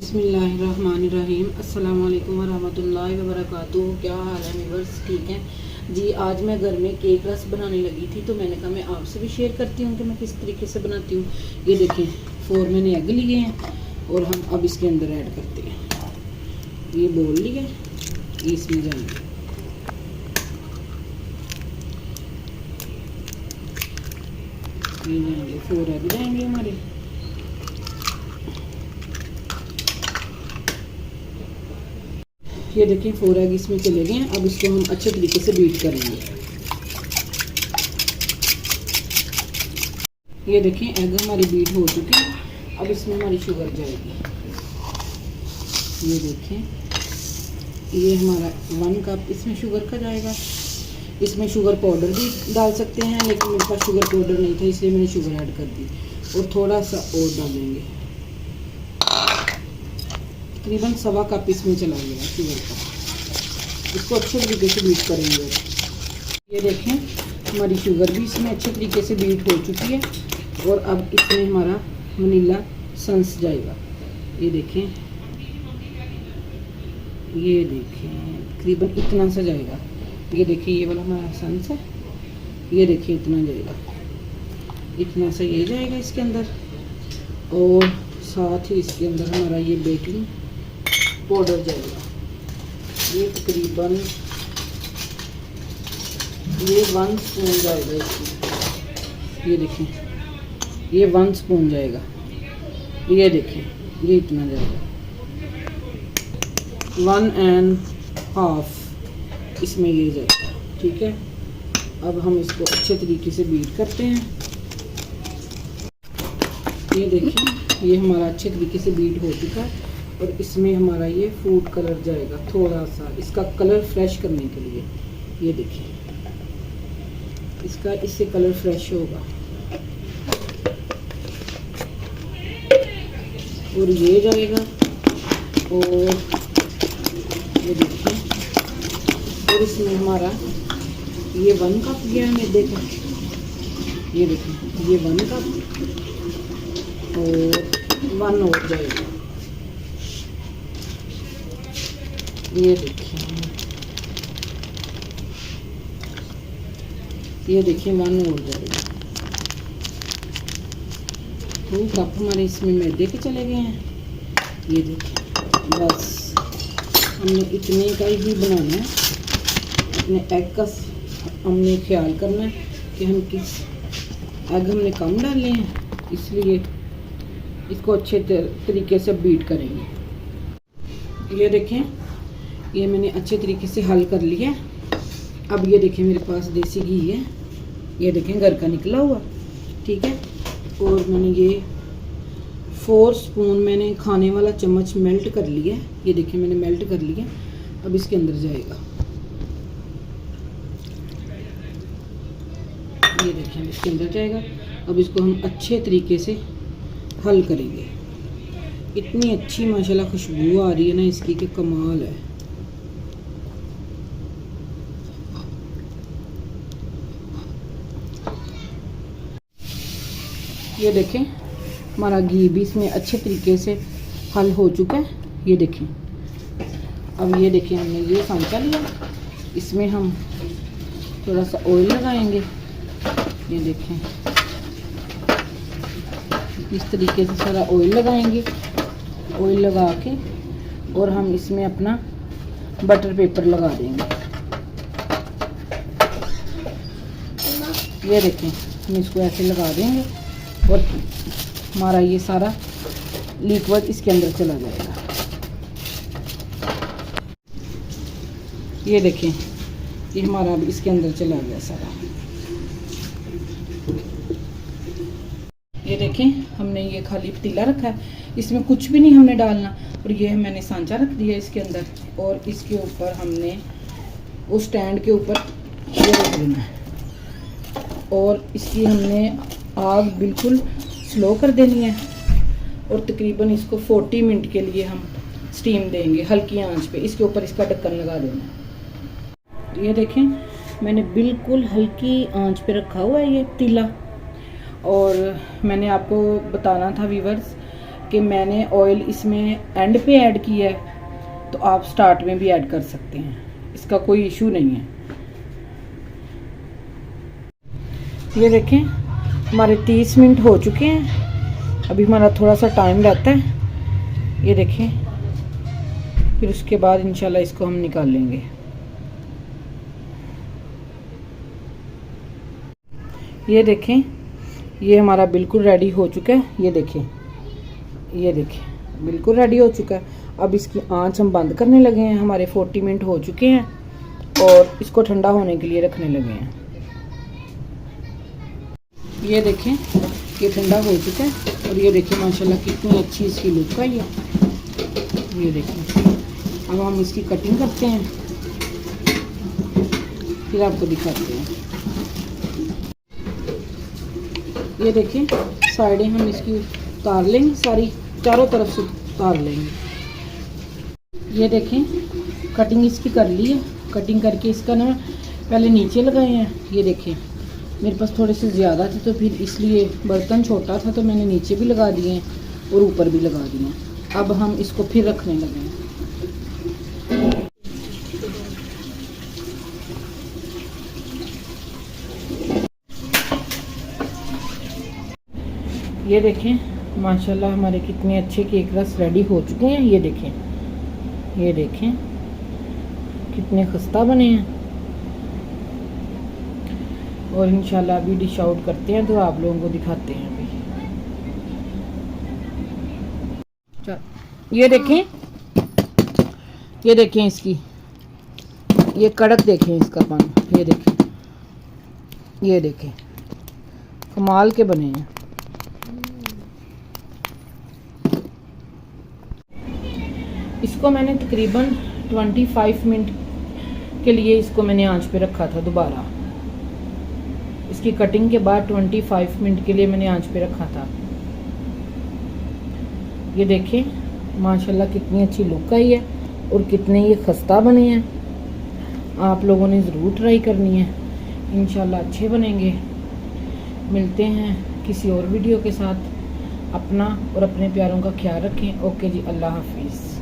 बिस्मिल्लाहिर्रहमानिर्रहीम अस्सलाम वालेकुम वरहमतुल्लाहि वबरकातुहू। क्या हाल है व्यूअर्स, ठीक हैं जी। आज मैं घर में केक रस बनाने लगी थी तो मैंने कहा मैं आपसे भी शेयर करती हूँ कि मैं किस तरीके से बनाती हूँ। ये देखें 4 मैंने एग लिए हैं और हम अब इसके अंदर ऐड करते हैं। ये बोल लिए ये इसमें जाएंगे। ये जाएंगे 4 एग जाएंगे हमारे। ये देखिए 4 एग इसमें चले गए हैं। अब इसको हम अच्छे तरीके से बीट करेंगे। ये देखिए एग हमारी बीट हो चुकी है। अब इसमें हमारी शुगर जाएगी। ये देखें ये हमारा 1 कप इसमें शुगर का जाएगा। इसमें शुगर पाउडर भी डाल सकते हैं लेकिन मेरे पास शुगर पाउडर नहीं था इसलिए मैंने शुगर ऐड कर दी। और थोड़ा सा और डालेंगे, तकरीबन 1.25 कप इसमें चला गया शुगर का। इसको अच्छे तरीके से बीट करेंगे। ये देखें हमारी शुगर भी इसमें अच्छे तरीके से बीट हो चुकी है। और अब इसमें हमारा वनीला एसेंस जाएगा। ये देखें तकरीबन इतना सा जाएगा। ये देखिए ये वाला हमारा एसेंस है। ये देखिए इतना जाएगा, इतना सा ये जाएगा इसके अंदर। और साथ ही इसके अंदर हमारा ये बेकिंग पाउडर जाएगा। ये तकरीबन ये 1 स्पून जाएगा इसमें। ये देखें ये 1 स्पून जाएगा। ये देखें ये इतना जाएगा, 1.5 इसमें ये जाएगा। ठीक है, अब हम इसको अच्छे तरीके से बीट करते हैं। ये देखिए ये हमारा अच्छे तरीके से बीट हो चुका है। और इसमें हमारा ये फूड कलर जाएगा थोड़ा सा, इसका कलर फ्रेश करने के लिए। ये देखिए इसका इससे कलर फ्रेश होगा। और ये जाएगा। और ये देखिए और इसमें हमारा ये 1 कप गया मैदे का। ये देखिए ये 1 कप और 1 और जाएगा। ये देखिए 1 और जाएगा। 2 कप हमारे इसमें मैदे के चले गए हैं। ये देखिए बस हमने इतने का ही बनाना है। अपने एग का हमने ख्याल करना है कि हम किस एग हमने कम डाले हैं, इसलिए इसको अच्छे तरीके से बीट करेंगे। ये देखें ये मैंने अच्छे तरीके से हल कर लिया। अब ये देखें मेरे पास देसी घी है। ये देखें घर का निकला हुआ। ठीक है, और मैंने ये 4 स्पून मैंने खाने वाला चम्मच मेल्ट कर लिया। ये देखिए मैंने मेल्ट कर लिया। अब इसके अंदर जाएगा। ये देखिए इसके अंदर जाएगा। अब इसको हम अच्छे तरीके से हल करेंगे। इतनी अच्छी माशाल्लाह खुशबू आ रही है ना इसकी कि कमाल है। ये देखें हमारा घी भी इसमें अच्छे तरीके से हल हो चुका है। ये देखें अब ये देखें हमने ये सांचा लिया, इसमें हम थोड़ा सा ऑयल लगाएंगे। ये देखें इस तरीके से सारा ऑयल लगाएंगे। ऑयल लगा के और हम इसमें अपना बटर पेपर लगा देंगे। ये देखें हम इसको ऐसे लगा देंगे और हमारा ये सारा लिक्विड इसके अंदर चला जाएगा। ये देखें ये हमारा अब इसके अंदर चला गया सारा। ये देखें हमने ये खाली पतीला रखा है, इसमें कुछ भी नहीं हमने डालना। और ये मैंने सांचा रख दिया इसके अंदर। और इसके ऊपर हमने उस स्टैंड के ऊपर ये रख देना है। और इसकी हमने आग बिल्कुल स्लो कर देनी है। और तकरीबन इसको 40 मिनट के लिए हम स्टीम देंगे हल्की आंच पे। इसके ऊपर इसका ढक्कन लगा देना है। ये देखें मैंने बिल्कुल हल्की आंच पे रखा हुआ है ये पतीला। और मैंने आपको बताना था व्यूअर्स कि मैंने ऑयल इसमें एंड पे ऐड किया है तो आप स्टार्ट में भी ऐड कर सकते हैं, इसका कोई इशू नहीं है। ये देखें हमारे 30 मिनट हो चुके हैं, अभी हमारा थोड़ा सा टाइम रहता है। ये देखें, फिर उसके बाद इंशाल्लाह इसको हम निकाल लेंगे। ये देखें, ये हमारा बिल्कुल रेडी हो चुका है। ये देखें, ये देखें बिल्कुल रेडी हो चुका है। अब इसकी आंच हम बंद करने लगे हैं। हमारे 40 मिनट हो चुके हैं और इसको ठंडा होने के लिए रखने लगे हैं। ये देखें ये ठंडा हो चुका है और ये देखें माशाल्लाह कितनी अच्छी इसकी लुक आई है। ये देखें, अब हम इसकी कटिंग करते हैं, फिर आपको दिखाते हैं। ये देखें साइडें हम इसकी उतार लेंगे, सारी चारों तरफ से उतार लेंगे। ये देखें कटिंग इसकी कर ली है। कटिंग करके इसका ना पहले नीचे लगाए हैं। ये देखें मेरे पास थोड़े से ज़्यादा थे तो फिर इसलिए बर्तन छोटा था तो मैंने नीचे भी लगा दिए हैं और ऊपर भी लगा दिए हैं। अब हम इसको फिर रखने लगे हैं। ये देखें माशाल्लाह हमारे कितने अच्छे केक रस रेडी हो चुके हैं। ये देखें, ये देखें कितने खस्ता बने हैं। और इंशाल्लाह अभी डिश आउट करते हैं तो आप लोगों को दिखाते हैं अभी। ये देखें, ये देखें इसकी ये कड़क देखें इसका पानी। ये देखें, ये देखें कमाल के बने हैं। इसको मैंने तकरीबन 25 मिनट के लिए इसको मैंने आंच पे रखा था। दोबारा इसकी कटिंग के बाद 25 मिनट के लिए मैंने आंच पे रखा था। ये देखें माशाल्लाह कितनी अच्छी लुक आई है और कितने ये खस्ता बने हैं। आप लोगों ने ज़रूर ट्राई करनी है, इंशाल्लाह अच्छे बनेंगे। मिलते हैं किसी और वीडियो के साथ। अपना और अपने प्यारों का ख्याल रखें। ओके जी, अल्लाह हाफिज़।